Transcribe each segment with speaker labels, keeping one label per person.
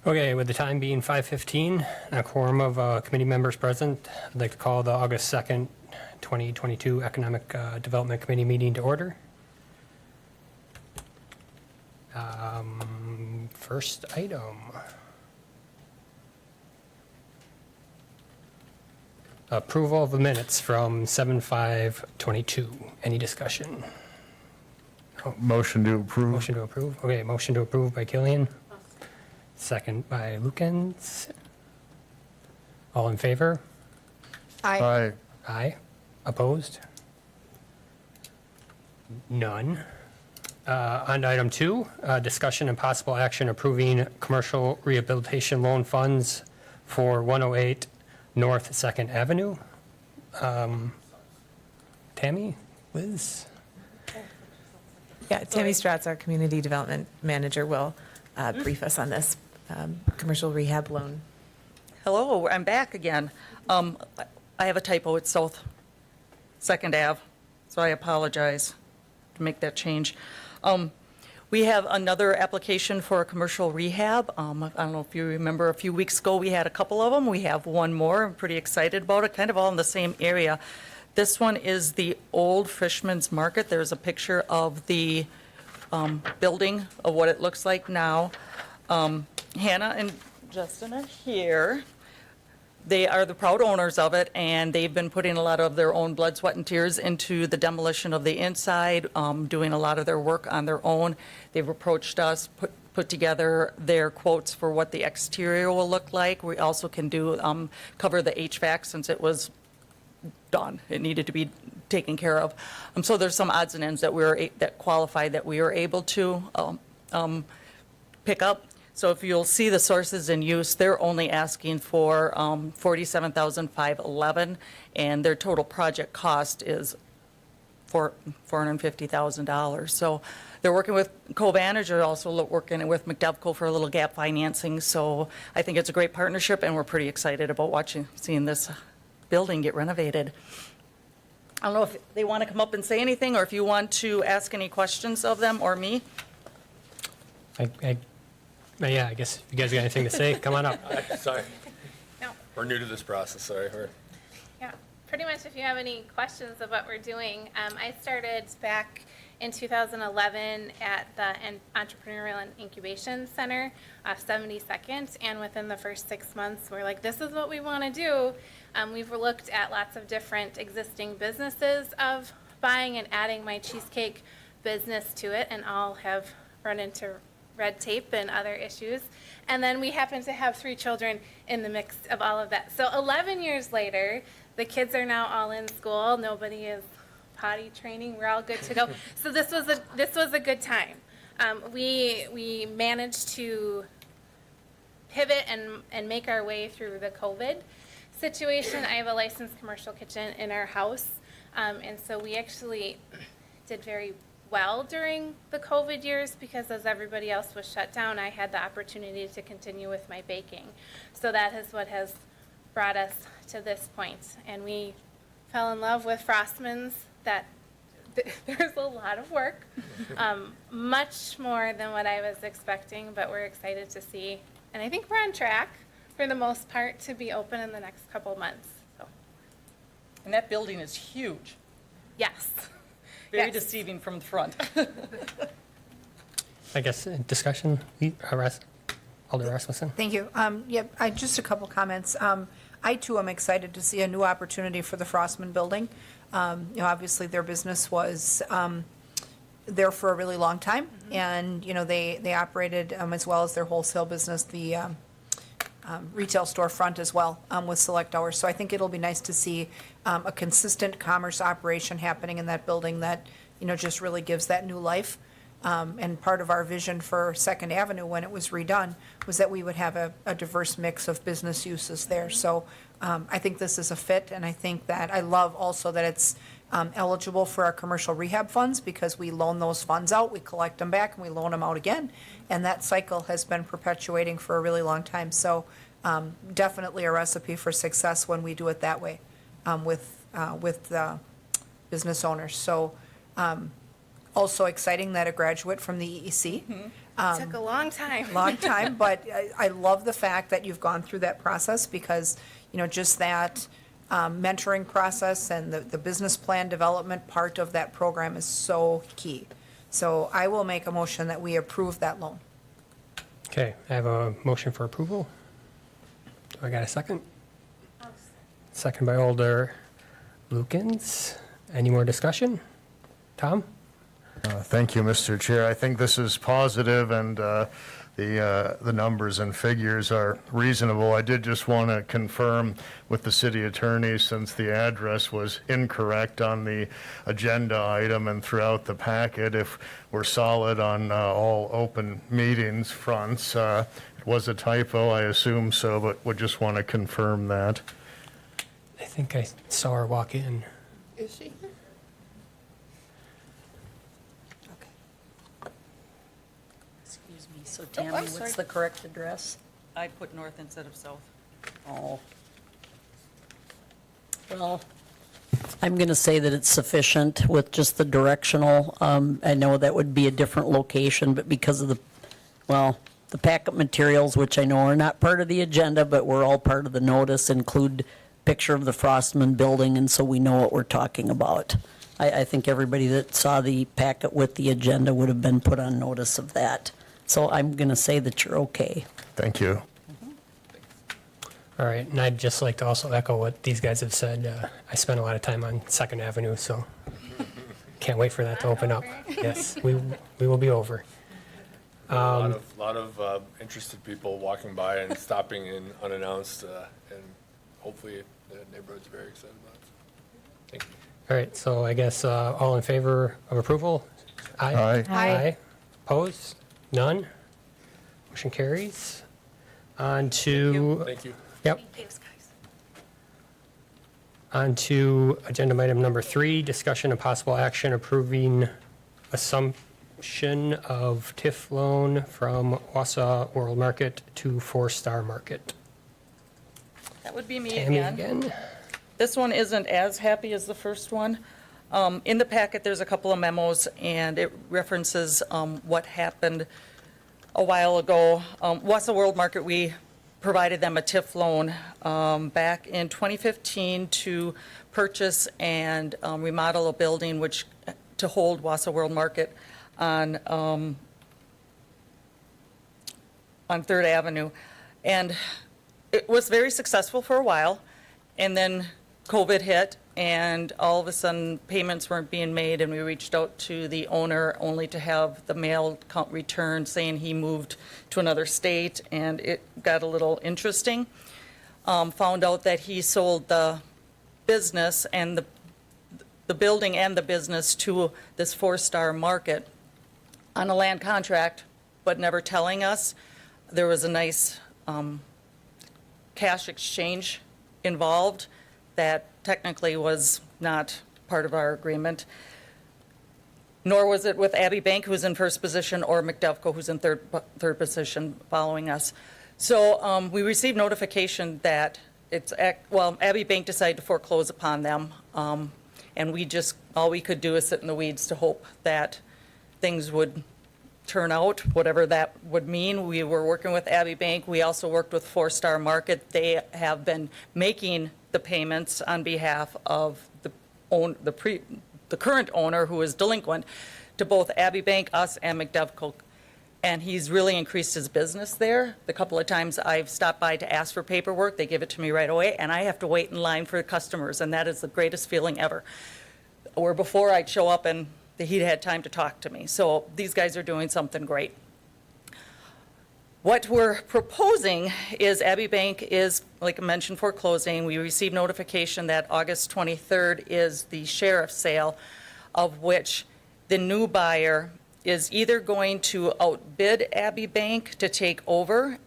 Speaker 1: Okay, with the time being 5:15, a quorum of committee members present, I'd like to call the August 2nd, 2022 Economic Development Committee meeting to order. First item. Approval of the minutes from 7/5/22. Any discussion?
Speaker 2: Motion to approve.
Speaker 1: Motion to approve? Okay, motion to approve by Killian. Second by Lukens. All in favor?
Speaker 2: Aye.
Speaker 1: Aye. Opposed? None. On to item 2, discussion and possible action approving commercial rehabilitation loan funds for 108 North 2nd Avenue. Tammy? Liz?
Speaker 3: Yeah, Tammy Stratz, our Community Development Manager, will brief us on this commercial rehab loan.
Speaker 4: Hello, I'm back again. I have a typo, it's South 2nd Ave, so I apologize to make that change. We have another application for a commercial rehab. I don't know if you remember, a few weeks ago, we had a couple of them. We have one more. I'm pretty excited about it, kind of all in the same area. This one is the old Fishman's Market. There's a picture of the building, of what it looks like now. Hannah and Justin are here. They are the proud owners of it, and they've been putting a lot of their own blood, sweat, and tears into the demolition of the inside, doing a lot of their work on their own. They've approached us, put together their quotes for what the exterior will look like. We also can do, cover the HVAC since it was done. It needed to be taken care of. So there's some odds and ends that that qualify that we were able to pick up. So if you'll see the sources in use, they're only asking for $47,511, and their total project cost is $450,000. So they're working with co-managers, they're also working with McDevco for a little gap financing. So I think it's a great partnership, and we're pretty excited about seeing this building get renovated. I don't know if they want to come up and say anything, or if you want to ask any questions of them or me.
Speaker 1: Yeah, I guess if you guys got anything to say, come on up.
Speaker 5: Sorry,
Speaker 6: No,
Speaker 5: we're new to this process, sorry.
Speaker 6: yeah, pretty much if you have any questions of what we're doing, I started back in 2011 at the Entrepreneurial and Incubation Center off 72nd, and within the first 6 months, we're like, this is what we want to do. We've looked at lots of different existing businesses of buying and adding my cheesecake business to it, and all have run into red tape and other issues. And then we happen to have 3 children in the mix of all of that. So 11 years later, the kids are now all in school. Nobody is potty training. We're all good to go. So this was a good time. We managed to pivot and make our way through the COVID situation. I have a licensed commercial kitchen in our house, and so we actually did very well during the COVID years, because as everybody else was shut down, I had the opportunity to continue with my baking. So that is what has brought us to this point. And we fell in love with Frostman's. That there's a lot of work, much more than what I was expecting, but we're excited to see. And I think we're on track for the most part to be open in the next couple months. So.
Speaker 4: And that building is huge.
Speaker 6: Yes.
Speaker 4: Very
Speaker 6: Yes.
Speaker 4: deceiving from the front.
Speaker 1: I guess discussion, Alder Rasmussen.
Speaker 7: Thank you. Yep, just a couple comments. I too am excited to see a new opportunity for the Frostman Building. Obviously their business was there for a really long time, and they operated as well as their wholesale business, the retail storefront as well, with select hours. So I think it'll be nice to see a consistent commerce operation happening in that building that just really gives that new life. And part of our vision for 2nd Avenue when it was redone was that we would have a diverse mix of business uses there. So I think this is a fit, and I think that I love also that it's eligible for our commercial rehab funds, because we loan those funds out, we collect them back, and we loan them out again. And that cycle has been perpetuating for a really long time. So definitely a recipe for success when we do it that way with business owners. So also exciting that a graduate from the EEC
Speaker 6: Took a long time.
Speaker 7: long time, but I love the fact that you've gone through that process because, just that mentoring process and the business plan development part of that program is so key. So I will make a motion that we approve that loan.
Speaker 1: Okay, I have a motion for approval. Do I got a second? Second by Alder Lukens. Any more discussion? Tom?
Speaker 2: Thank you, Mr. Chair. I think this is positive, and the numbers and figures are reasonable. I did just want to confirm with the city attorney, since the address was incorrect on the agenda item and throughout the packet, if we're solid on all open meetings fronts. It was a typo, I assume so, but would just want to confirm that.
Speaker 1: I think I saw her walk in.
Speaker 7: Is she?
Speaker 5: Excuse me, so Tammy, what's the correct address?
Speaker 4: I put north instead of south.
Speaker 5: Oh. Well, I'm going to say that it's sufficient with just the directional. I know that would be a different location, but because of the packet materials, which I know are not part of the agenda, but were all part of the notice, include picture of the Frostman building, and so we know what we're talking about. I think everybody that saw the packet with the agenda would have been put on notice of that. So I'm going to say that you're okay.
Speaker 2: Thank you.
Speaker 1: All right, and I'd just like to also echo what these guys have said. I spent a lot of time on Second Avenue, so can't wait for that to open up. Yes, we will be over.
Speaker 8: A lot of interested people walking by and stopping in unannounced, and hopefully the neighborhood's very excited about it. Thank you.
Speaker 1: All right, so I guess all in favor of approval?
Speaker 2: Aye.
Speaker 1: Aye. Opposed? None? Motion carries. On to,
Speaker 8: Thank you.
Speaker 1: yep,
Speaker 6: Thanks, guys.
Speaker 1: on to agenda item number 3, discussion of possible action approving assumption of TIF loan from Wausau World Market to Four Star Market.
Speaker 4: That would be me
Speaker 1: Tammy
Speaker 4: again.
Speaker 1: again?
Speaker 4: This one isn't as happy as the first one. In the packet, there's a couple of memos, and it references what happened a while ago. Wausau World Market, we provided them a TIF loan back in 2015 to purchase and remodel a building to hold Wausau World Market on 3rd Avenue. And it was very successful for a while, and then COVID hit, and all of a sudden, payments weren't being made, and we reached out to the owner only to have the mail return saying he moved to another state, and it got a little interesting. Found out that he sold the business and the building and the business to this Four Star Market on a land contract, but never telling us. There was a nice cash exchange involved that technically was not part of our agreement, nor was it with Abbey Bank, who's in first position, or McDevco, who's in third position following us. So we received notification that Abbey Bank decided to foreclose upon them, and all we could do is sit in the weeds to hope that things would turn out, whatever that would mean. We were working with Abbey Bank. We also worked with Four Star Market. They have been making the payments on behalf of the current owner, who is delinquent, to both Abbey Bank, us, and McDevco. And he's really increased his business there. The couple of times I've stopped by to ask for paperwork, they give it to me right away, and I have to wait in line for customers, and that is the greatest feeling ever. Where before I'd show up and he'd had time to talk to me. So these guys are doing something great. What we're proposing is Abbey Bank is, like I mentioned, foreclosing. We received notification that August 23rd is the sheriff's sale, of which the new buyer is either going to outbid Abbey Bank to take over,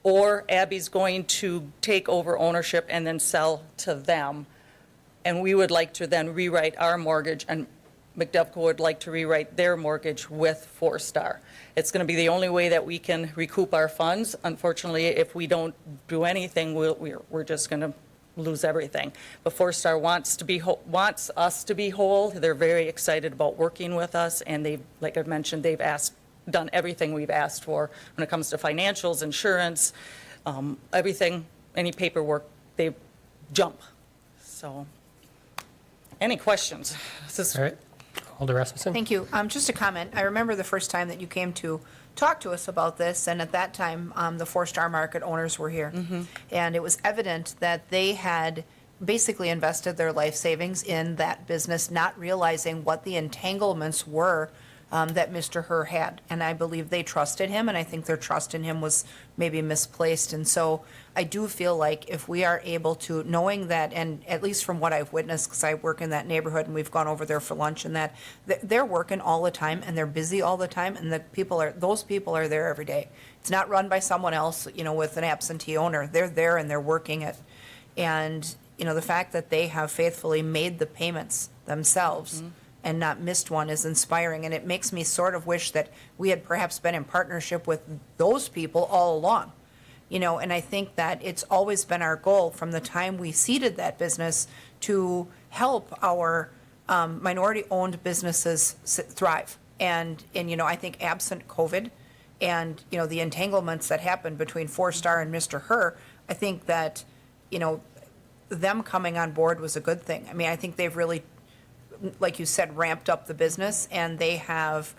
Speaker 4: or Abbey's going to take over ownership and then sell to them. And we would like to then rewrite our mortgage, and McDevco would like to rewrite their mortgage with Four Star. It's going to be the only way that we can recoup our funds. Unfortunately, if we don't do anything, we're just going to lose everything. But Four Star wants us to be whole. They're very excited about working with us, and like I mentioned, they've asked done everything we've asked for when it comes to financials, insurance, everything, any paperwork, they jump. So, any questions? This is
Speaker 1: All right, Alder Rasmussen?
Speaker 7: Thank you. Just a comment. I remember the first time that you came to talk to us about this, and at that time, the Four Star Market owners were here. And it was evident that they had basically invested their life savings in that business, not realizing what the entanglements were that Mr. Herr had. And I believe they trusted him, and I think their trust in him was maybe misplaced. And so I do feel like if we are able to, knowing that, and at least from what I've witnessed, because I work in that neighborhood and we've gone over there for lunch and that, they're working all the time and they're busy all the time, and those people are there every day. It's not run by someone else, with an absentee owner. They're there and they're working it. And, the fact that they have faithfully made the payments themselves and not missed one is inspiring. And it makes me sort of wish that we had perhaps been in partnership with those people all along. And I think that it's always been our goal from the time we seeded that business to help our minority-owned businesses thrive. And I think absent COVID and, the entanglements that happened between Four Star and Mr. Herr, I think that, them coming on board was a good thing. I mean, I think they've really, like you said, ramped up the business, and they have,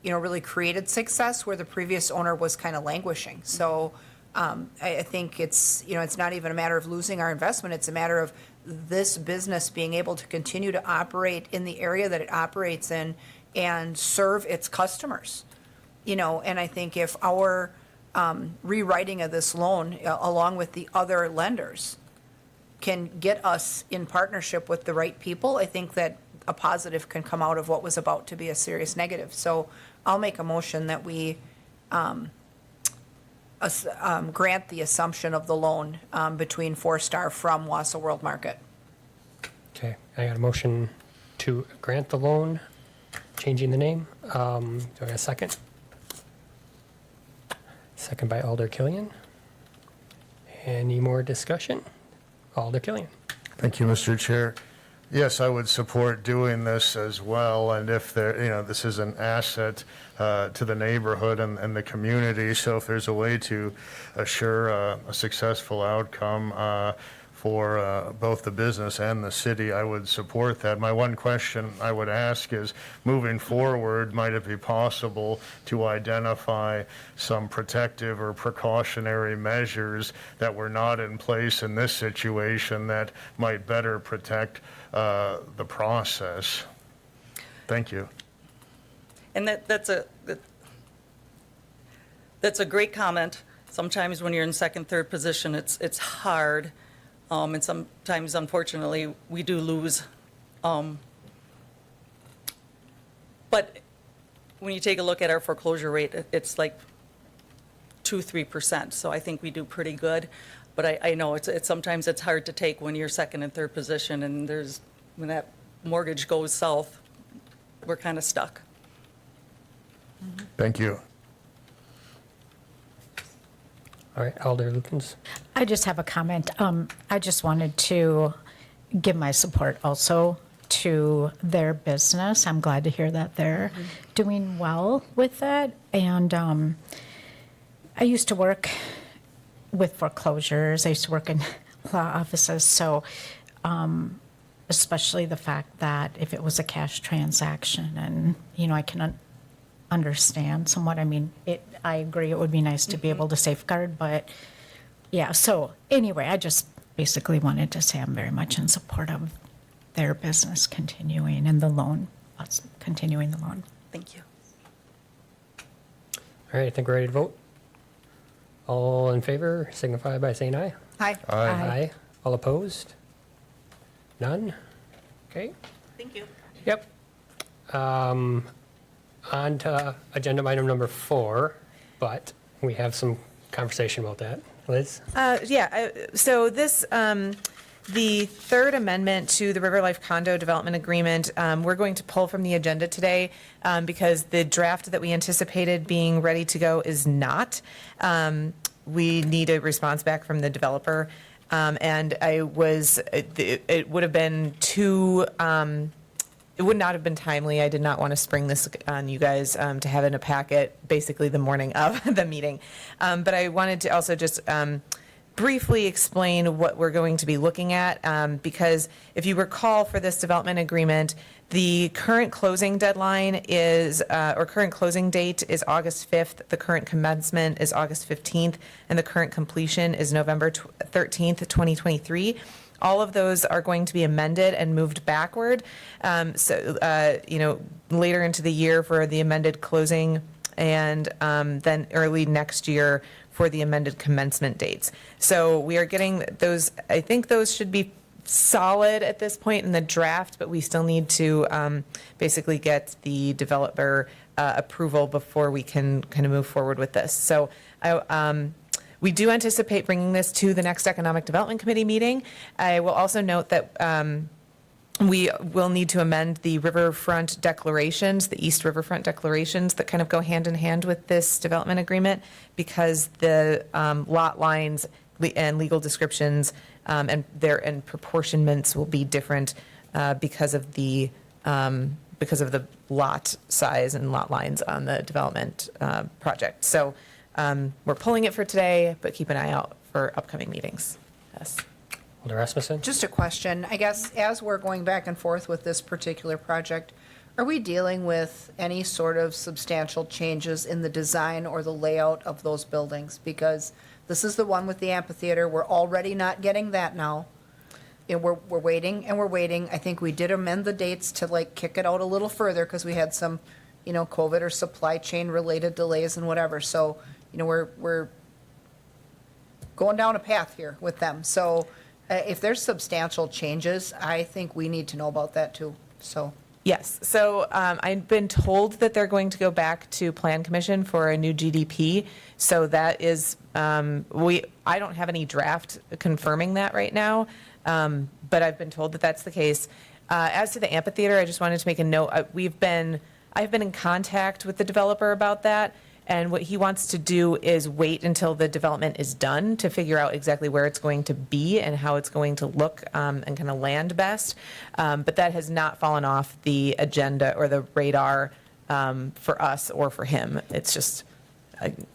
Speaker 7: really created success where the previous owner was kind of languishing. So I think it's not even a matter of losing our investment. It's a matter of this business being able to continue to operate in the area that it operates in and serve its customers. And I think if our rewriting of this loan, along with the other lenders, can get us in partnership with the right people, I think that a positive can come out of what was about to be a serious negative. So I'll make a motion that we grant the assumption of the loan between Four Star from Wausau World Market.
Speaker 1: Okay, I got a motion to grant the loan, changing the name. Do I got a second? Second by Alder Killian. Any more discussion? Alder Killian.
Speaker 2: Thank you, Mr. Chair. Yes, I would support doing this as well, and if this is an asset to the neighborhood and the community, so if there's a way to assure a successful outcome for both the business and the city, I would support that. My one question I would ask is, moving forward, might it be possible to identify some protective or precautionary measures that were not in place in this situation that might better protect the process? Thank you.
Speaker 4: And that's a great comment. Sometimes when you're in second, third position, it's hard. And sometimes, unfortunately, we do lose. But when you take a look at our foreclosure rate, it's like 2-3%. So I think we do pretty good. But I know it's sometimes it's hard to take when you're second and third position, and when that mortgage goes south, we're kind of stuck.
Speaker 2: Thank you.
Speaker 1: All right, Alder Lukens.
Speaker 9: I just have a comment. I just wanted to give my support also to their business. I'm glad to hear that they're doing well with that. And I used to work with foreclosures. I used to work in law offices. So especially the fact that if it was a cash transaction, and, I can understand somewhat. I mean, I agree it would be nice to be able to safeguard, but yeah. So anyway, I just basically wanted to say I'm very much in support of their business continuing and the loan, us continuing the loan.
Speaker 4: Thank you.
Speaker 1: All right, I think we're ready to vote. All in favor signify by saying aye.
Speaker 7: Hi.
Speaker 1: Aye. All opposed? None? Okay.
Speaker 4: Thank you.
Speaker 1: Yep. On to agenda item number 4, but we have some conversation about that. Liz?
Speaker 3: So this, the third amendment to the River Life Condo Development Agreement, we're going to pull from the agenda today because the draft that we anticipated being ready to go is not. We need a response back from the developer. And it would have been too it would not have been timely. I did not want to spring this on you guys to have in a packet basically the morning of the meeting. But I wanted to also just briefly explain what we're going to be looking at, because if you recall for this development agreement, the current closing deadline is, or current closing date is August 5th, the current commencement is August 15th, and the current completion is November 13th, 2023. All of those are going to be amended and moved backward. Later into the year for the amended closing, and then early next year for the amended commencement dates. So we are getting those, I think those should be solid at this point in the draft, but we still need to basically get the developer approval before we can kind of move forward with this. So we do anticipate bringing this to the next Economic Development Committee meeting. I will also note that we will need to amend the riverfront declarations, the East Riverfront declarations that kind of go hand in hand with this development agreement, because the lot lines and legal descriptions and their proportionments will be different because of the lot size and lot lines on the development project. So we're pulling it for today, but keep an eye out for upcoming meetings. Yes.
Speaker 1: Alder Rasmussen?
Speaker 7: Just a question, I guess, as we're going back and forth with this particular project, are we dealing with any sort of substantial changes in the design or the layout of those buildings? Because this is the one with the amphitheater, we're already not getting that now. And we're waiting and we're waiting. I think we did amend the dates to like kick it out a little further because we had some, COVID or supply chain related delays and whatever. So, we're going down a path here with them. So if there's substantial changes, I think we need to know about that too, so.
Speaker 3: Yes, so I've been told that they're going to go back to Plan Commission for a new GDP. So that is, I don't have any draft confirming that right now, but I've been told that that's the case. As to the amphitheater, I just wanted to make a note. I've been in contact with the developer about that. And what he wants to do is wait until the development is done to figure out exactly where it's going to be and how it's going to look and kind of land best. But that has not fallen off the agenda or the radar for us or for him. It's just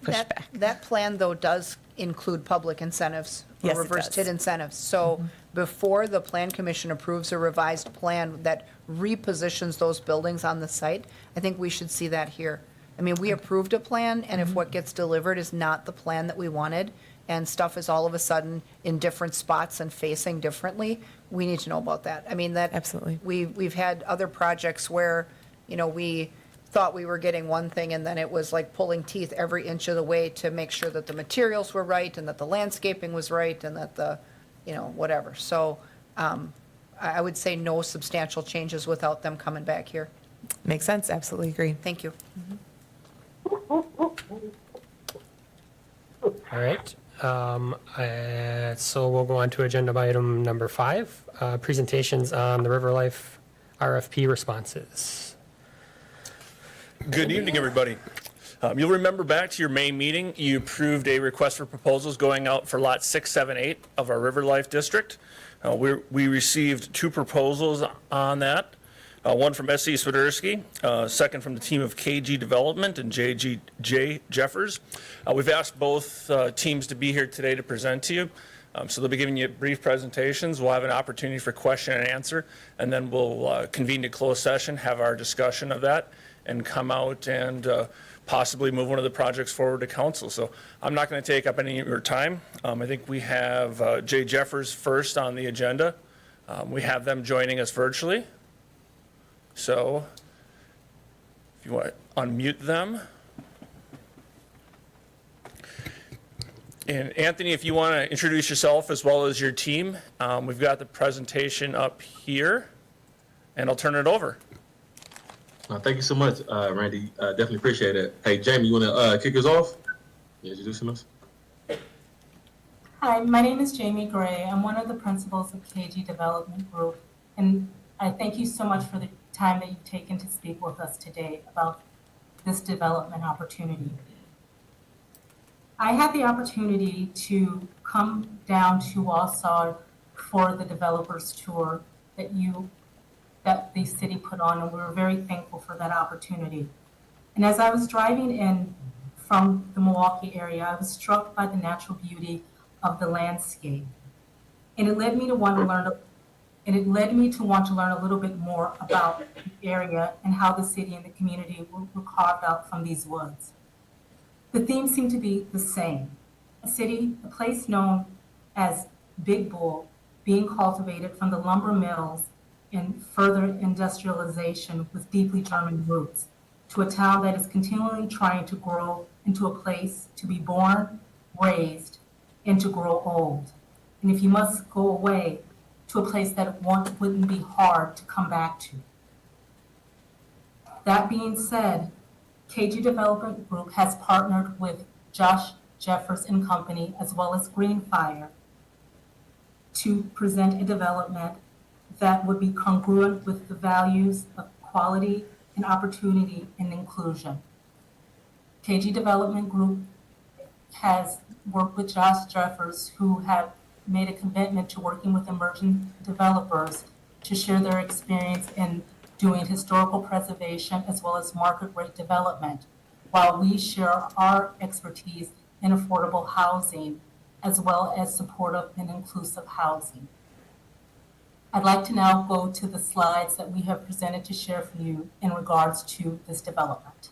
Speaker 3: pushed back.
Speaker 7: That plan, though, does include public incentives,
Speaker 3: Yes,
Speaker 7: or
Speaker 3: it
Speaker 7: reverse
Speaker 3: does.
Speaker 7: TID incentives. So before the Plan Commission approves a revised plan that repositions those buildings on the site, I think we should see that here. I mean, we approved a plan, and if what gets delivered is not the plan that we wanted, and stuff is all of a sudden in different spots and facing differently, we need to know about that. I mean, that.
Speaker 3: Absolutely.
Speaker 7: We've had other projects where, we thought we were getting one thing, and then it was like pulling teeth every inch of the way to make sure that the materials were right, and that the landscaping was right, and that the, whatever. So I would say no substantial changes without them coming back here.
Speaker 3: Makes sense, absolutely agree.
Speaker 7: Thank you.
Speaker 1: All right. So we'll go on to agenda item number 5, presentations on the River Life RFP responses.
Speaker 10: Good evening, everybody. You'll remember back to your May meeting, you approved a request for proposals going out for lots 6, 7, 8 of our River Life district. We received 2 proposals on that. One from S.E. Swiderski, second from the team of KG Development and J. Jeffers. We've asked both teams to be here today to present to you. So they'll be giving you brief presentations. We'll have an opportunity for question and answer, and then we'll convene to closed session, have our discussion of that, and come out and possibly move one of the projects forward to council. So I'm not going to take up any of your time. I think we have J. Jeffers first on the agenda. We have them joining us virtually. So if you want to unmute them. And Anthony, if you want to introduce yourself as well as your team, we've got the presentation up here, and I'll turn it over.
Speaker 11: Thank you so much, Randy. Definitely appreciate it. Hey, Jamie, you want to kick us off? Introducing us.
Speaker 12: Hi, my name is Jamie Gray. I'm one of the principals of KG Development Group, and I thank you so much for the time that you've taken to speak with us today about this development opportunity. I had the opportunity to come down to Wausau for the developers tour that you that the city put on, and we were very thankful for that opportunity. And as I was driving in from the Milwaukee area, I was struck by the natural beauty of the landscape. And it led me to want to learn a little bit more about the area and how the city and the community were carved out from these woods. The themes seem to be the same. A place known as Big Bull, being cultivated from the lumber mills and further industrialization with deeply German roots, to a town that is continually trying to grow into a place to be born, raised, and to grow old. And if you must go away, to a place that wouldn't be hard to come back to. That being said, KG Development Group has partnered with Josh Jeffers and Company, as well as Greenfire, to present a development that would be congruent with the values of quality and opportunity and inclusion. KG Development Group has worked with Josh Jeffers, who have made a commitment to working with emerging developers to share their experience in doing historical preservation as well as market rate development, while we share our expertise in affordable housing as well as supportive and inclusive housing. I'd like to now go to the slides that we have presented to share for you in regards to this development.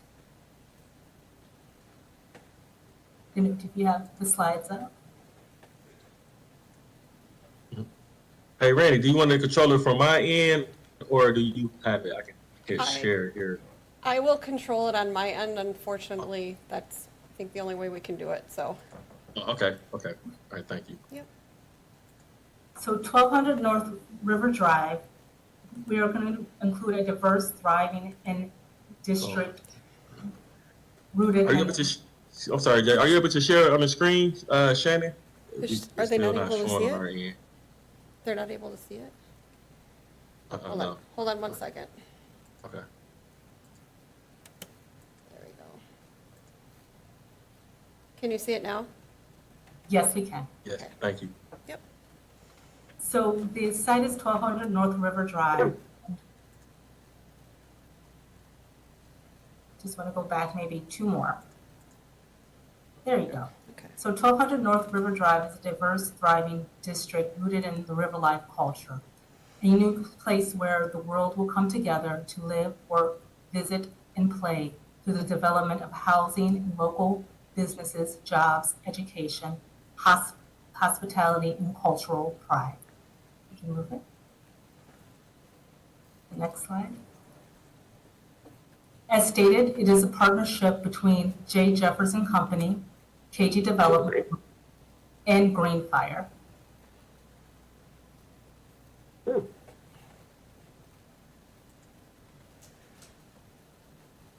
Speaker 12: If you have the slides up.
Speaker 11: Hey, Randy, do you want the controller from my end, or do you have it? I can hit
Speaker 13: I-
Speaker 11: share here.
Speaker 13: I will control it on my end. Unfortunately, that's, I think, the only way we can do it, so.
Speaker 11: Oh, okay. All right, thank you.
Speaker 13: Yep.
Speaker 12: So 1200 North River Drive, we are going to include a diverse, thriving, and district rooted
Speaker 11: Are you
Speaker 12: in.
Speaker 11: able to, I'm sorry, Jay, are you able to share it on the screen, Shannon?
Speaker 13: Are they not able to see it?
Speaker 11: Our end.
Speaker 13: They're not able to see it? Hold
Speaker 11: No.
Speaker 13: on, hold on 1 second.
Speaker 11: Okay.
Speaker 13: There we go. Can you see it now?
Speaker 12: Yes, we can.
Speaker 11: Yes,
Speaker 13: Okay.
Speaker 11: thank you.
Speaker 13: Yep.
Speaker 12: So the site is 1200 North River Drive. Just want to go back maybe two more. There you go.
Speaker 13: Okay.
Speaker 12: So 1200 North River Drive is a diverse, thriving district rooted in the river life culture. A unique place where the world will come together to live, work, visit, and play through the development of housing and local businesses, jobs, education, hospitality, and cultural pride. You can move it. The next slide. As stated, it is a partnership between J. Jeffers and Company, KG Development, and Greenfire.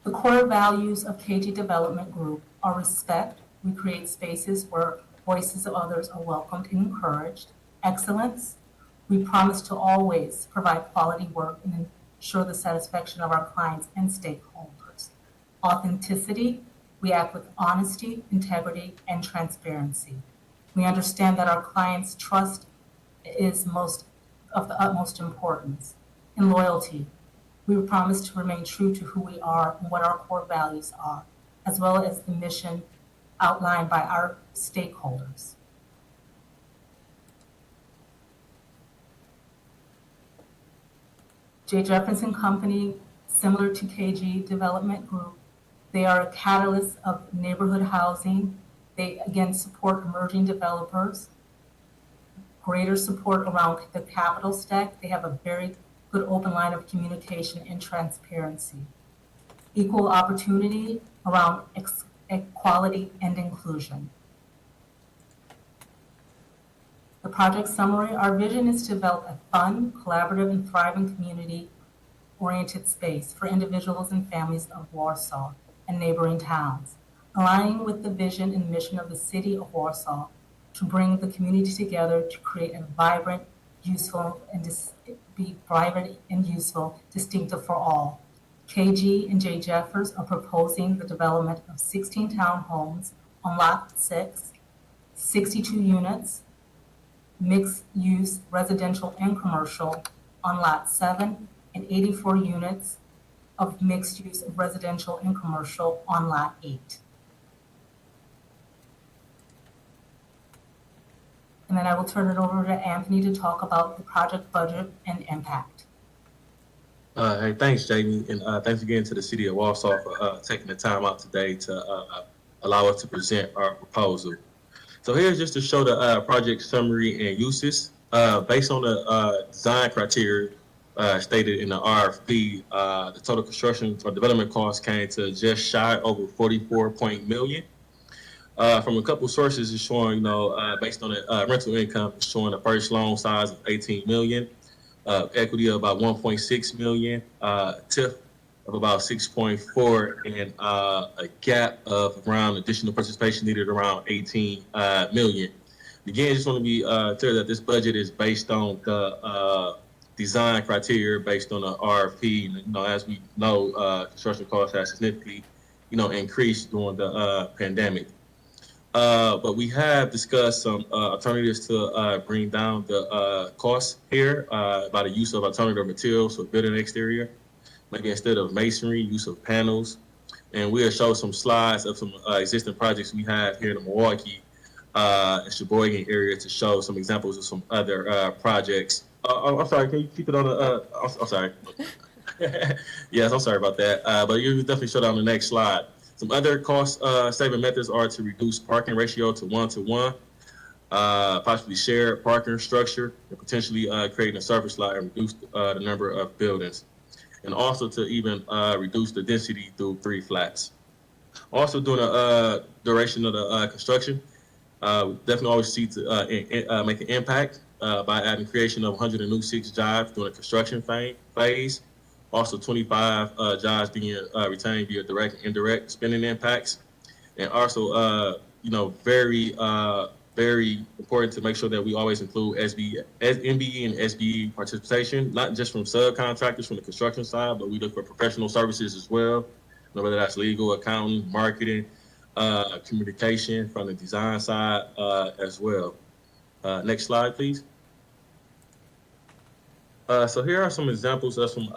Speaker 12: The core values of KG Development Group are respect. We create spaces where voices of others are welcomed and encouraged. Excellence. We promise to always provide quality work and ensure the satisfaction of our clients and stakeholders. Authenticity. We act with honesty, integrity, and transparency. We understand that our clients' trust is of the utmost importance. And loyalty. We promise to remain true to who we are and what our core values are, as well as the mission outlined by our stakeholders. J. Jefferson Company, similar to KG Development Group, they are a catalyst of neighborhood housing. They, again, support emerging developers, greater support around the capital stack. They have a very good open line of communication and transparency. Equal opportunity around equality and inclusion. The project summary, our vision is to develop a fun, collaborative, and thriving community-oriented space for individuals and families of Wausau and neighboring towns, aligning with the vision and mission of the city of Wausau to bring the community together to create a vibrant, useful, and distinctive for all. KG and J. Jeffers are proposing the development of 16 townhomes on Lot 6, 62 units, mixed-use residential and commercial on Lot 7, and 84 units of mixed use of residential and commercial on Lot 8. And then I will turn it over to Anthony to talk about the project budget and impact.
Speaker 11: Hey, thanks, Jamie, and thanks again to the city of Wausau for taking the time out today to allow us to present our proposal. So here's just to show the project summary and uses. Based on the design criteria stated in the RFP, the total construction or development cost came to just shy over 44 million. From a couple sources, it's showing, based on the rental income, it's showing a first loan size of 18 million. Equity of about 1.6 million, TIF of about 6.4, and a gap of around additional participation needed around 18 million. Again, I just want to be clear that this budget is based on the design criteria based on the RFP. And, as we know, construction costs have significantly, increased during the pandemic. But we have discussed some alternatives to bring down the costs here by the use of alternative materials for building exterior. Maybe instead of masonry, use of panels. And we'll show some slides of some existing projects we have here in the Milwaukee and Sheboygan area to show some examples of some other projects. I'm sorry, can you keep it on the, I'm sorry. Yes, I'm sorry about that. But you definitely show that on the next slide. Some other cost saving methods are to reduce parking ratio to 1-to-1, possibly share parking structure, and potentially creating a surface lot and reduce the number of buildings. And also to even reduce the density through 3 flats. Also during the duration of the construction, we definitely always seek to make an impact by adding creation of 106 jobs during the construction phase. Also 25 jobs being retained via direct and indirect spending impacts. And also, very important to make sure that we always include MBE and SBE participation, not just from subcontractors from the construction side, but we look for professional services as well, whether that's legal, accounting, marketing, communication from the design side as well. Next slide, please. So here are some examples of some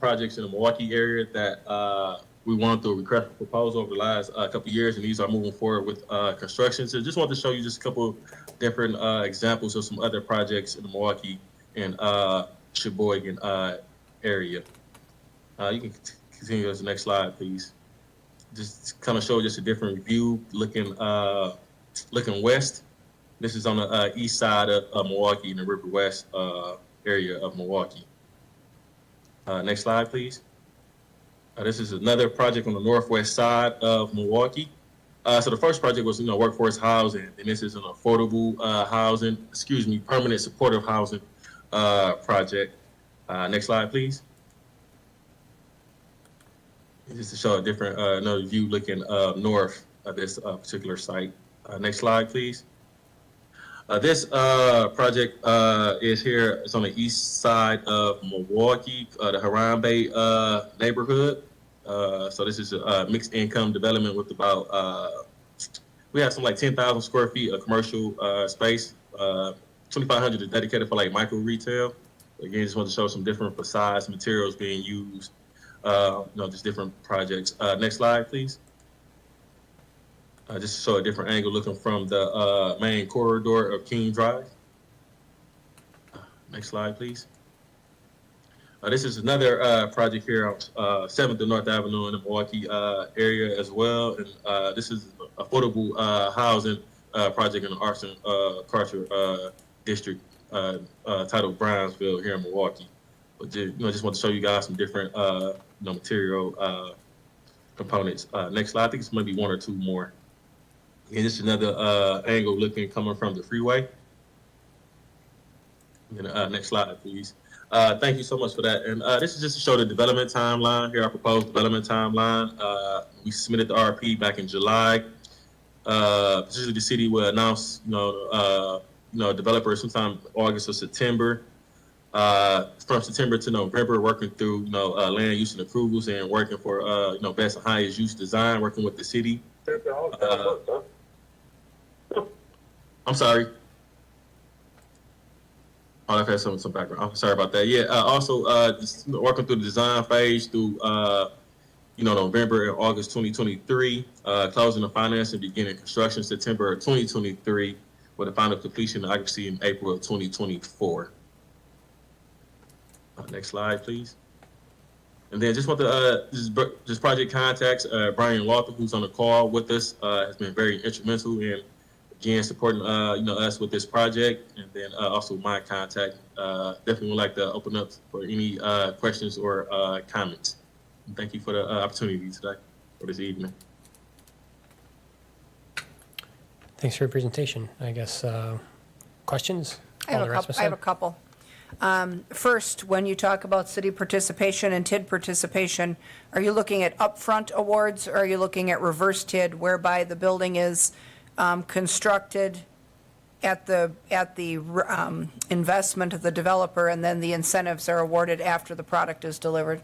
Speaker 11: projects in the Milwaukee area that we won through a request for proposal over the last couple of years, and these are moving forward with construction. So just wanted to show you just a couple different examples of some other projects in the Milwaukee and Sheboygan area. You can continue to the next slide, please. Just kind of show just a different view looking west. This is on the east side of Milwaukee in the River West area of Milwaukee. Next slide, please. This is another project on the northwest side of Milwaukee. So the first project was, workforce housing, and this is an affordable permanent supportive housing project. Next slide, please. Just to show a different, another view looking north of this particular site. Next slide, please. This project is here. It's on the east side of Milwaukee, the Harambe neighborhood. So this is a mixed income development with about, we have some like 10,000 square feet of commercial space. 2,500 is dedicated for like micro retail. Again, just want to show some different facades, materials being used, just different projects. Next slide, please. Just to show a different angle looking from the main corridor of King Drive. Next slide, please. This is another project here on 7th and North Avenue in the Milwaukee area as well. And this is affordable housing project in the Arson Carter district titled Brownsville here in Milwaukee. But just want to show you guys some different material components. Next slide. I think it's maybe one or two more. And this is another angle coming from the freeway. And, next slide, please. Thank you so much for that. And this is just to show the development timeline here, our proposed development timeline. We submitted the RFP back in July. Usually the city will announce, developer sometime August or September. From September to November, working through, land use and approvals and working for, best and highest use design, working with the city. I'm sorry. I've had some background. I'm sorry about that. Yeah. Also, just working through the design phase through November and August 2023, closing the finance and beginning construction September of 2023, with a final completion and occupancy in April of 2024. Next slide, please. And then just want to just project contacts. Brian Walter, who's on the call with us, has been very instrumental in again supporting us with this project. And then also my contact. Definitely would like to open up for any questions or comments. And thank you for the opportunity today or this evening.
Speaker 1: Thanks for your presentation. I guess, questions?
Speaker 7: I have
Speaker 1: Alder
Speaker 7: a couple. First, when you talk about city participation and TID participation, are you looking at upfront awards, or are you looking at reverse TID, whereby the building is constructed at the investment of the developer, and then the incentives are awarded after the product is delivered?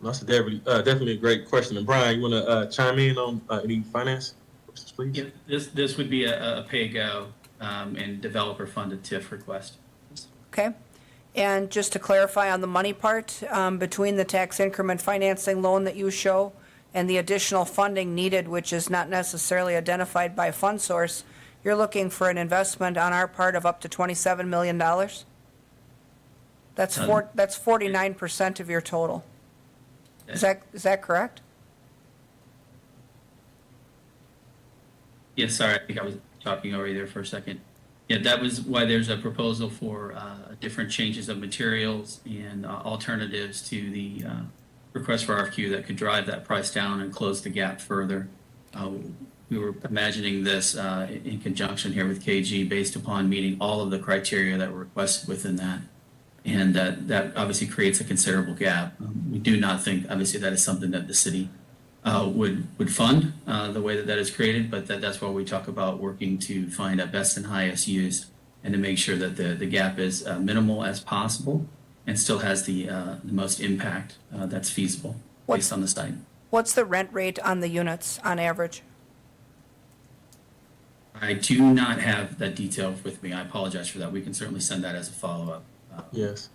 Speaker 11: That's definitely a great question. And Brian, you want to chime in on any finance questions, please?
Speaker 14: Yeah, this would be a pay-go and developer-funded TIF request.
Speaker 7: Okay. And just to clarify on the money part, between the tax increment financing loan that you show and the additional funding needed, which is not necessarily identified by fund source, you're looking for an investment on our part of up to $27 million? That's 49% of your total. Is that correct?
Speaker 14: Yeah, sorry, I think I was talking over you there for a second. Yeah, that was why there's a proposal for different changes of materials and alternatives to the request for RFQ that could drive that price down and close the gap further. We were imagining this in conjunction here with KG based upon meeting all of the criteria that were requested within that. And that obviously creates a considerable gap. We do not think, obviously, that is something that the city would fund the way that is created, but that's why we talk about working to find a best and highest use and to make sure that the gap is minimal as possible and still has the most impact that's feasible based on the site.
Speaker 7: What's the rent rate on the units on average?
Speaker 14: I do not have that detail with me. I apologize for that. We can certainly send that as a follow-up.
Speaker 11: Yes.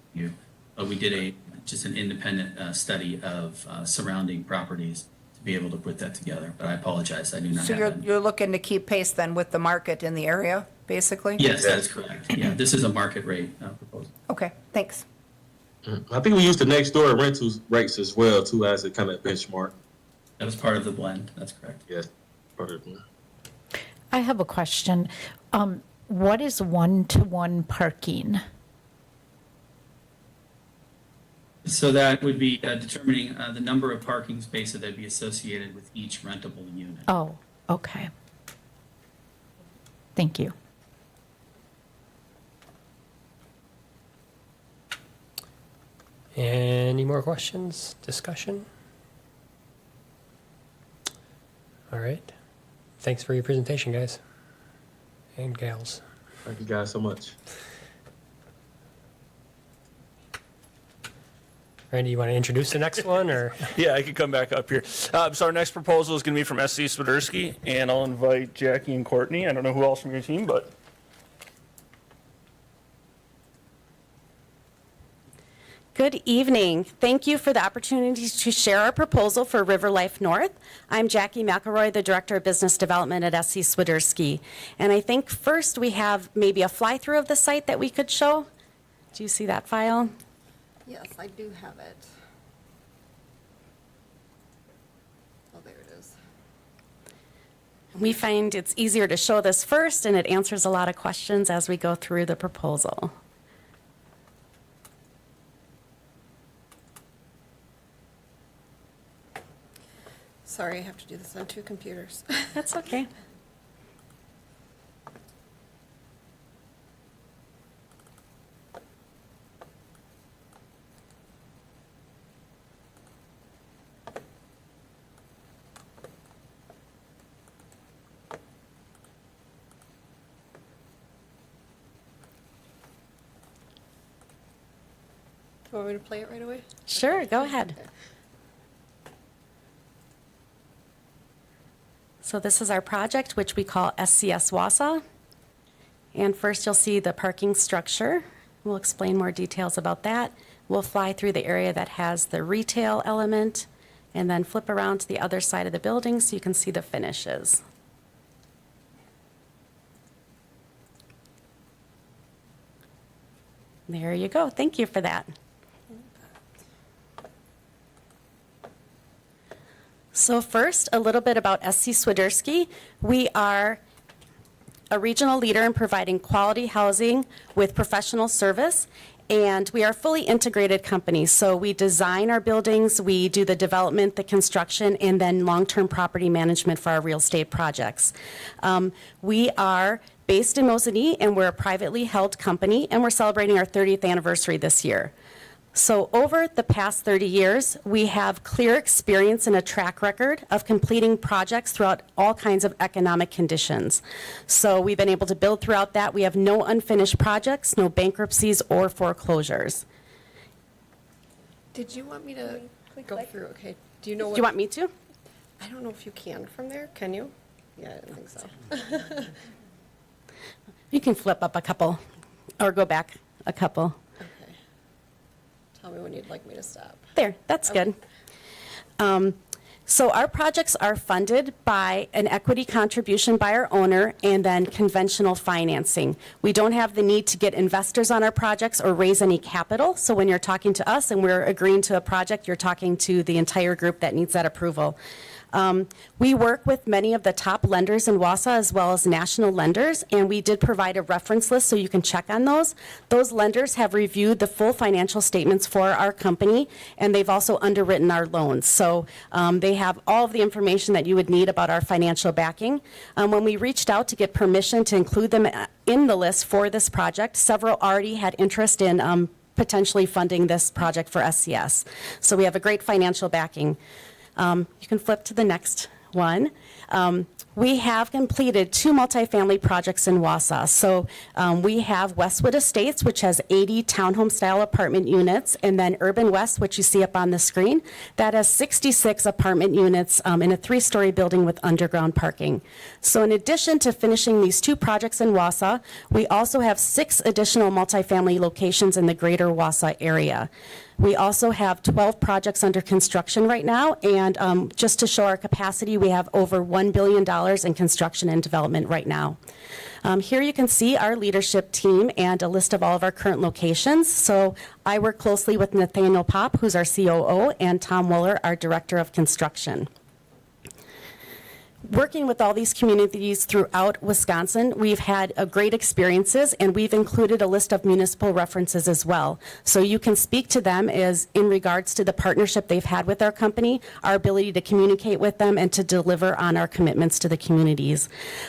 Speaker 14: But we did just an independent study of surrounding properties to be able to put that together. But I apologize, I do not have that.
Speaker 7: So you're looking to keep pace then with the market in the area, basically?
Speaker 14: Yes, that is correct. Yeah, this is a market rate proposal.
Speaker 7: Okay, thanks.
Speaker 11: I think we used the next door rental rates as well, too, as a kind of benchmark.
Speaker 14: That was part of the blend. That's correct.
Speaker 11: Yes, part of the blend.
Speaker 9: I have a question. What is one-to-one parking?
Speaker 14: So that would be determining the number of parking spaces that would be associated with each rentable unit.
Speaker 9: Oh, okay. Thank you.
Speaker 1: Any more questions, discussion? All right. Thanks for your presentation, guys and gals.
Speaker 11: Thank you guys so much.
Speaker 1: Randy, you want to introduce the next one, or?
Speaker 10: Yeah, I could come back up here. So our next proposal is going to be from SC Swiderski, and I'll invite Jackie and Courtney. I don't know who else from your team, but.
Speaker 15: Good evening. Thank you for the opportunity to share our proposal for River Life North. I'm Jackie McElroy, the Director of Business Development at SC Swiderski. And I think first we have maybe a fly-through of the site that we could show. Do you see that file?
Speaker 13: Yes, I do have it. Oh, there it is.
Speaker 15: We find it's easier to show this first, and it answers a lot of questions as we go through the proposal.
Speaker 13: Sorry, I have to do this on two computers.
Speaker 15: That's okay.
Speaker 13: Do you want me to play it right away?
Speaker 15: Sure, go ahead.
Speaker 13: Okay. So
Speaker 15: this is our project, which we call SCS Wausau. And first, you'll see the parking structure. We'll explain more details about that. We'll fly through the area that has the retail element and then flip around to the other side of the building so you can see the finishes. There you go. Thank you for that. So first, a little bit about SC Swiderski. We are a regional leader in providing quality housing with professional service, and we are a fully integrated company. So we design our buildings, we do the development, the construction, and then long-term property management for our real estate projects. We are based in Mosinee, and we're a privately held company, and we're celebrating our 30th anniversary this year. So over the past 30 years, we have clear experience and a track record of completing projects throughout all kinds of economic conditions. So we've been able to build throughout that. We have no unfinished projects, no bankruptcies or foreclosures.
Speaker 16: Did you want me to go through? Okay. Do you know
Speaker 15: Do
Speaker 16: what?
Speaker 15: you want me to?
Speaker 16: I don't know if you can from there. Can you? Yeah, I don't think so.
Speaker 15: You can flip up a couple or go back a couple.
Speaker 16: Okay. Tell me when you'd like me to stop.
Speaker 15: There, that's good. So our projects are funded by an equity contribution by our owner and then conventional financing. We don't have the need to get investors on our projects or raise any capital. So when you're talking to us and we're agreeing to a project, you're talking to the entire group that needs that approval. We work with many of the top lenders in Wausau as well as national lenders, and we did provide a reference list so you can check on those. Those lenders have reviewed the full financial statements for our company, and they've also underwritten our loans. So they have all of the information that you would need about our financial backing. When we reached out to get permission to include them in the list for this project, several already had interest in potentially funding this project for SCS. So we have a great financial backing. You can flip to the next one. We have completed 2 multifamily projects in Wausau. So we have Westwood Estates, which has 80 townhome-style apartment units, and then Urban West, which you see up on the screen, that has 66 apartment units in a 3-story building with underground parking. So in addition to finishing these 2 projects in Wausau, we also have 6 additional multifamily locations in the greater Wausau area. We also have 12 projects under construction right now, and just to show our capacity, we have over $1 billion in construction and development right now. Here you can see our leadership team and a list of all of our current locations. So I work closely with Nathaniel Popp, who's our COO, and Tom Wohler, our Director of Construction. Working with all these communities throughout Wisconsin, we've had great experiences, and we've included a list of municipal references as well. So you can speak to them as in regards to the partnership they've had with our company, our ability to communicate with them, and to deliver on our commitments to the communities.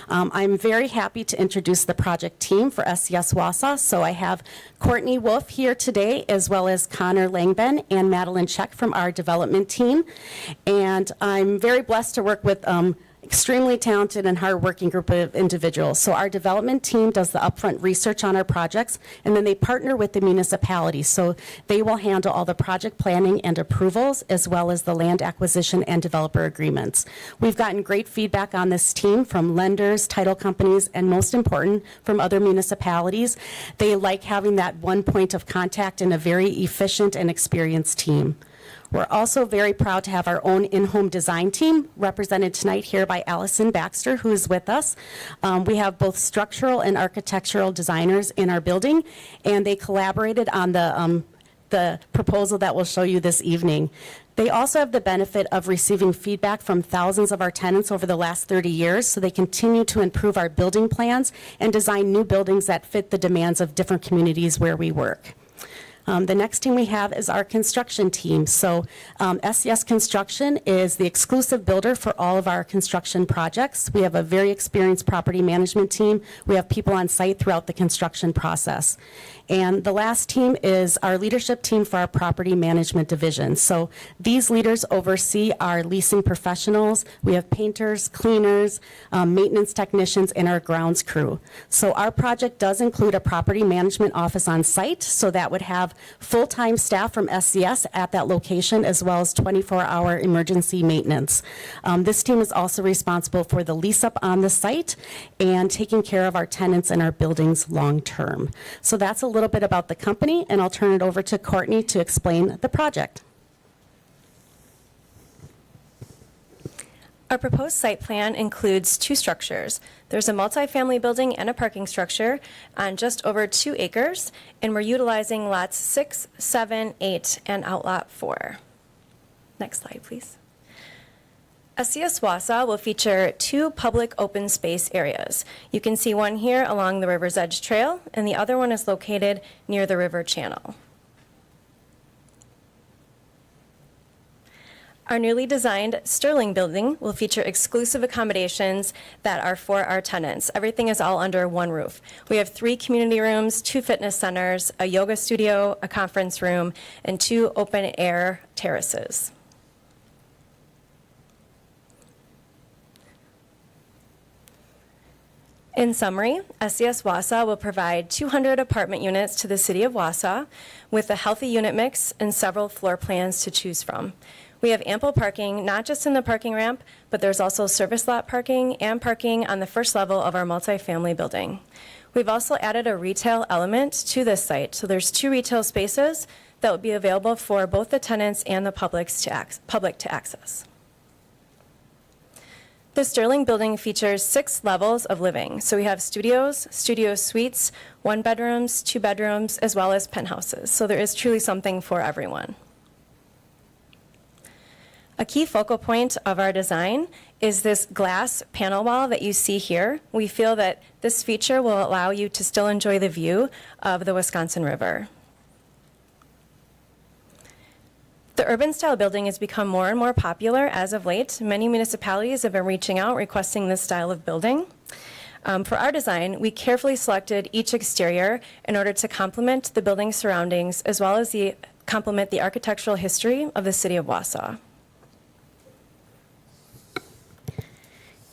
Speaker 15: I'm very happy to introduce the project team for SCS Wausau. So I have Courtney Wolf here today, as well as Connor Langben and Madeline Check from our development team. And I'm very blessed to work with extremely talented and hardworking group of individuals. So our development team does the upfront research on our projects, and then they partner with the municipality. So they will handle all the project planning and approvals, as well as the land acquisition and developer agreements. We've gotten great feedback on this team from lenders, title companies, and most important, from other municipalities. They like having that one point of contact and a very efficient and experienced team. We're also very proud to have our own in-home design team, represented tonight here by Allison Baxter, who is with us. We have both structural and architectural designers in our building, and they collaborated on the proposal that we'll show you this evening. They also have the benefit of receiving feedback from thousands of our tenants over the last 30 years, so they continue to improve our building plans and design new buildings that fit the demands of different communities where we work. The next team we have is our construction team. So SCS Construction is the exclusive builder for all of our construction projects. We have a very experienced property management team. We have people on site throughout the construction process. And the last team is our leadership team for our property management division. So these leaders oversee our leasing professionals. We have painters, cleaners, maintenance technicians, and our grounds crew. So our project does include a property management office on site. So that would have full-time staff from SCS at that location, as well as 24-hour emergency maintenance. This team is also responsible for the lease-up on the site and taking care of our tenants and our buildings long-term. So that's a little bit about the company, and I'll turn it over to Courtney to explain the project.
Speaker 17: Our proposed site plan includes two structures. There's a multifamily building and a parking structure on just over 2 acres, and we're utilizing lots 6, 7, 8, and outlot 4. Next slide, please. SCS Wausau will feature 2 public open space areas. You can see one here along the River's Edge Trail, and the other one is located near the river channel. Our newly designed Sterling building will feature exclusive accommodations that are for our tenants. Everything is all under one roof. We have 3 community rooms, 2 fitness centers, a yoga studio, a conference room, and 2 open-air terraces. In summary, SCS Wausau will provide 200 apartment units to the City of Wausau with a healthy unit mix and several floor plans to choose from. We have ample parking, not just in the parking ramp, but there's also service lot parking and parking on the first level of our multifamily building. We've also added a retail element to this site, so there's 2 retail spaces that will be available for both the tenants and the public to access. The Sterling building features 6 levels of living. So we have studios, studio suites, 1 bedrooms, 2 bedrooms, as well as penthouses. So there is truly something for everyone. A key focal point of our design is this glass panel wall that you see here. We feel that this feature will allow you to still enjoy the view of the Wisconsin River. The urban style building has become more and more popular as of late. Many municipalities have been reaching out requesting this style of building. For our design, we carefully selected each exterior in order to complement the building surroundings as well as complement the architectural history of the City of Wausau.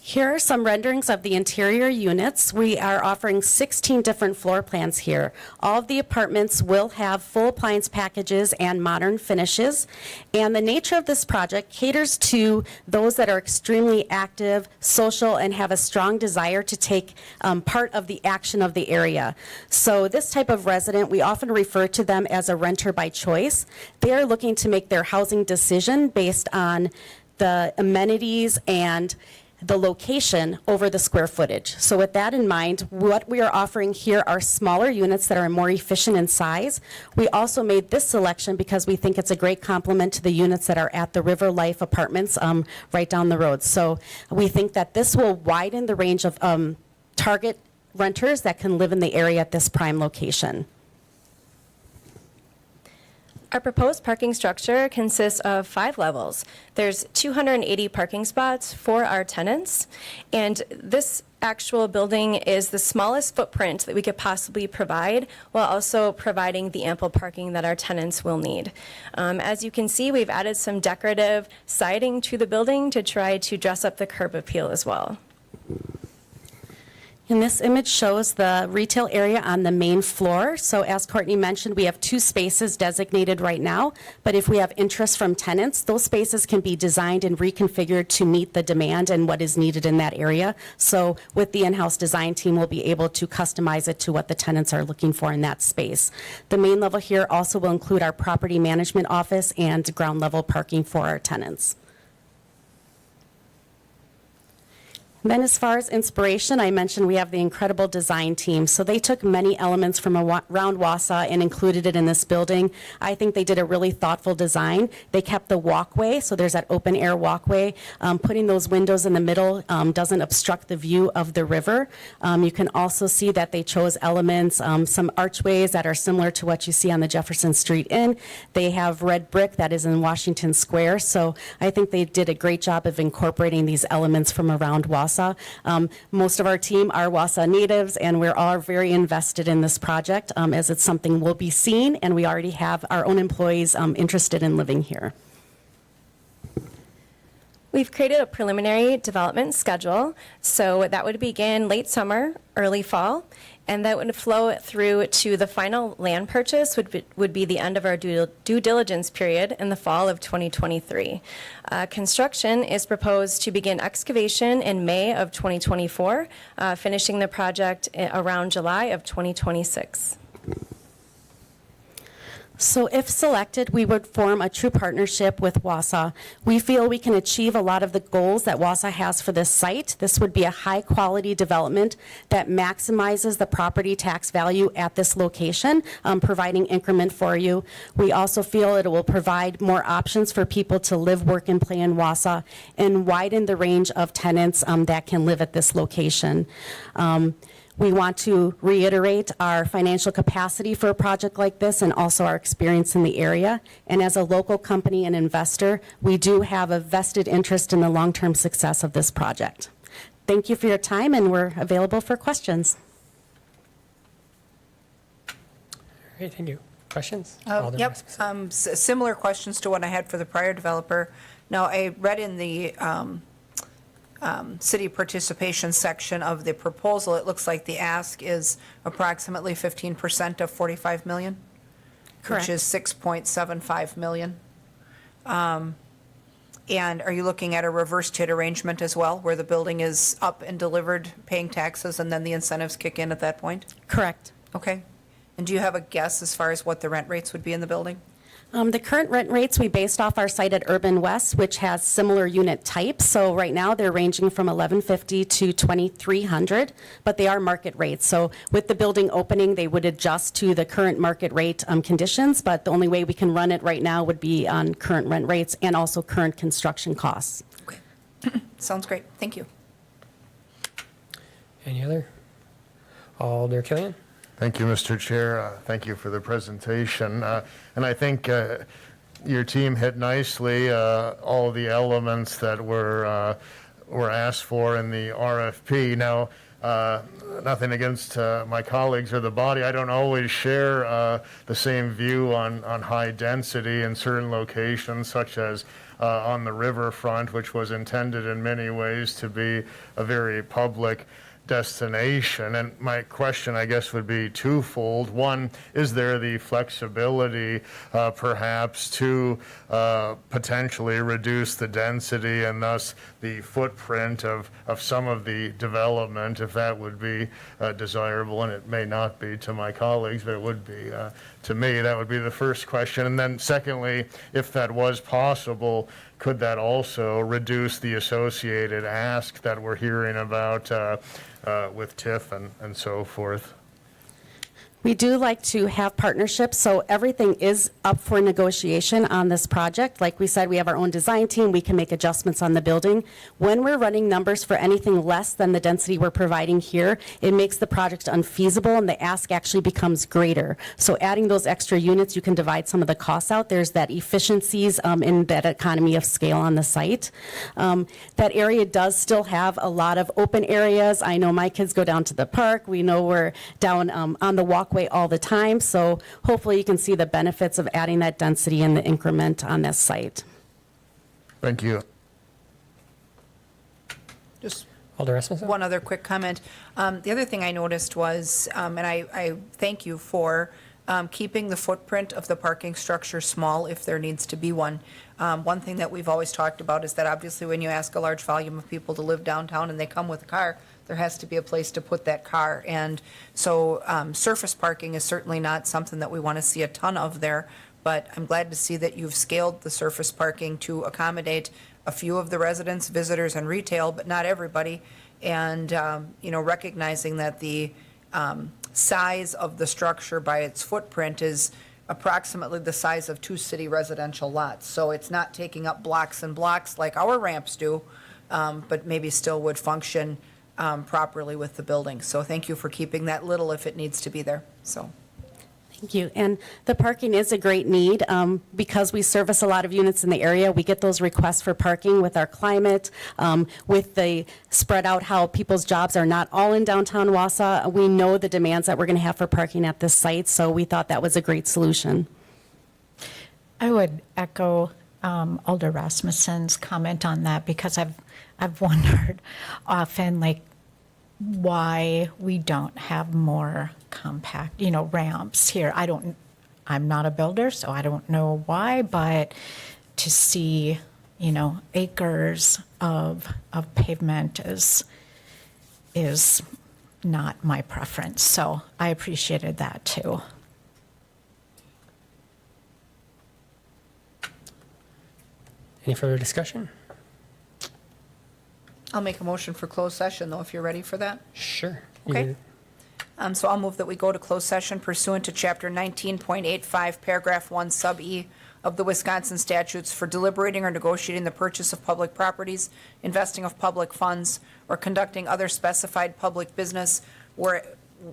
Speaker 15: Here are some renderings of the interior units. We are offering 16 different floor plans here. All of the apartments will have full appliance packages and modern finishes. And the nature of this project caters to those that are extremely active, social, and have a strong desire to take part of the action of the area. So this type of resident, we often refer to them as a renter by choice. They are looking to make their housing decision based on the amenities and the location over the square footage. So with that in mind, what we are offering here are smaller units that are more efficient in size. We also made this selection because we think it's a great complement to the units that are at the River Life Apartments right down the road. So we think that this will widen the range of target renters that can live in the area at this prime location.
Speaker 17: Our proposed parking structure consists of 5 levels. There's 280 parking spots for our tenants, and this actual building is the smallest footprint that we could possibly provide while also providing the ample parking that our tenants will need. As you can see, we've added some decorative siding to the building to try to dress up the curb appeal as well.
Speaker 15: And this image shows the retail area on the main floor. So as Courtney mentioned, we have 2 spaces designated right now, but if we have interest from tenants, those spaces can be designed and reconfigured to meet the demand and what is needed in that area. So with the in-house design team, we'll be able to customize it to what the tenants are looking for in that space. The main level here also will include our property management office and ground level parking for our tenants. Then as far as inspiration, I mentioned we have the incredible design team. So they took many elements from around Wausau and included it in this building. I think they did a really thoughtful design. They kept the walkway, so there's that open air walkway. Putting those windows in the middle doesn't obstruct the view of the river. You can also see that they chose elements, some archways that are similar to what you see on the Jefferson Street Inn. They have red brick that is in Washington Square. So I think they did a great job of incorporating these elements from around Wausau. Most of our team are Wausau natives, and we're all very invested in this project as it's something we'll be seeing, and we already have our own employees interested in living here.
Speaker 17: We've created a preliminary development schedule, so that would begin late summer, early fall, And that would flow through to the final land purchase would be the end of our due diligence period in the fall of 2023. Construction is proposed to begin excavation in May of 2024, finishing the project around July of 2026.
Speaker 15: So if selected, we would form a true partnership with Wausau. We feel we can achieve a lot of the goals that Wausau has for this site. This would be a high-quality development that maximizes the property tax value at this location, providing increment for you. We also feel it will provide more options for people to live, work, and play in Wausau and widen the range of tenants that can live at this location. We want to reiterate our financial capacity for a project like this and also our experience in the area. And as a local company and investor, we do have a vested interest in the long-term success of this project. Thank you for your time, and we're available for questions.
Speaker 1: All right, thank you. Questions?
Speaker 7: Yep,
Speaker 1: Rasmussen.
Speaker 7: similar questions to what I had for the prior developer. Now, I read in the city participation section of the proposal, it looks like the ask is approximately 15% of 45 million?
Speaker 15: Correct.
Speaker 7: Which is 6.75 million. And are you looking at a reverse TID arrangement as well, where the building is up and delivered, paying taxes, and then the incentives kick in at that point?
Speaker 15: Correct.
Speaker 7: Okay. And do you have a guess as far as what the rent rates would be in the building?
Speaker 15: The current rent rates, we based off our site at Urban West, which has similar unit types. So right now, they're ranging from $1,150 to $2,300, but they are market rates. So with the building opening, they would adjust to the current market rate conditions, but the only way we can run it right now would be on current rent rates and also current construction costs.
Speaker 7: Okay. Sounds great. Thank you.
Speaker 1: Any other? Alder Killian?
Speaker 2: Thank you, Mr. Chair. Thank you for the presentation. And I think your team hit nicely all the elements that were asked for in the RFP. Now, nothing against my colleagues or the body. I don't always share the same view on high density in certain locations, such as on the riverfront, which was intended in many ways to be a very public destination. And my question, I guess, would be twofold. One, is there the flexibility perhaps to potentially reduce the density and thus the footprint of some of the development, if that would be desirable? And it may not be to my colleagues, but it would be to me. That would be the first question. And then secondly, if that was possible, could that also reduce the associated ask that we're hearing about with TIF and so forth?
Speaker 15: We do like to have partnerships, so everything is up for negotiation on this project. Like we said, we have our own design team. We can make adjustments on the building. When we're running numbers for anything less than the density we're providing here, it makes the project unfeasible and the ask actually becomes greater. So adding those extra units, you can divide some of the costs out. There's that efficiencies in that economy of scale on the site. That area does still have a lot of open areas. I know my kids go down to the park. We know we're down on the walkway all the time, so hopefully you can see the benefits of adding that density and the increment on this site.
Speaker 2: Thank you.
Speaker 7: Just
Speaker 1: Alder Rasmussen?
Speaker 7: one other quick comment. The other thing I noticed was, and I thank you for keeping the footprint of the parking structure small if there needs to be one. One thing that we've always talked about is that obviously when you ask a large volume of people to live downtown and they come with a car, there has to be a place to put that car. And so surface parking is certainly not something that we want to see a ton of there, but I'm glad to see that you've scaled the surface parking to accommodate a few of the residents, visitors, and retail, but not everybody. And, recognizing that the size of the structure by its footprint is approximately the size of 2 city residential lots. So it's not taking up blocks and blocks like our ramps do, but maybe still would function properly with the building. So thank you for keeping that little if it needs to be there. So.
Speaker 15: Thank you. And the parking is a great need. Because we service a lot of units in the area, we get those requests for parking with our climate, with the spread out how people's jobs are not all in downtown Wausau. We know the demands that we're going to have for parking at this site, so we thought that was a great solution.
Speaker 9: I would echo Alder Rasmussen's comment on that, because I've wondered often, like, why we don't have more compact, ramps here. I'm not a builder, so I don't know why, but to see, acres of pavement is not my preference. So I appreciated that too.
Speaker 1: Any further discussion?
Speaker 7: I'll make a motion for closed session, though, if you're ready for that.
Speaker 1: Sure.
Speaker 7: Okay. So I'll move that we go to closed session pursuant to Chapter 19.85, Paragraph 1, Sub E of the Wisconsin statutes for deliberating or negotiating the purchase of public properties, investing of public funds, or conducting other specified public business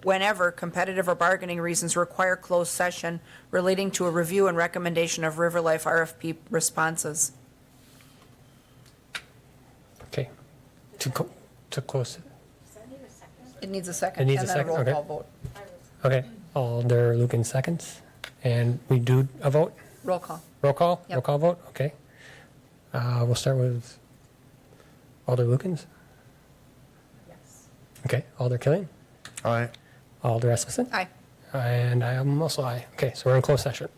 Speaker 7: whenever competitive or bargaining reasons require closed session relating to a review and recommendation of River Life RFP responses.
Speaker 1: Okay. To close.
Speaker 7: It needs a second.
Speaker 1: It needs a
Speaker 7: And then
Speaker 1: second,
Speaker 7: roll
Speaker 1: okay.
Speaker 7: call vote.
Speaker 1: Okay. Alder Lukin seconds. And we do a vote?
Speaker 7: Roll call.
Speaker 1: Roll call?
Speaker 7: Yep.
Speaker 1: Roll call vote? Okay. We'll start with Alder Lukens.
Speaker 7: Yes.
Speaker 1: Okay. Alder Killian.
Speaker 2: Aye.
Speaker 1: Alder Asmussen.
Speaker 7: Aye.
Speaker 1: And I am also aye. Okay, so we're in closed session.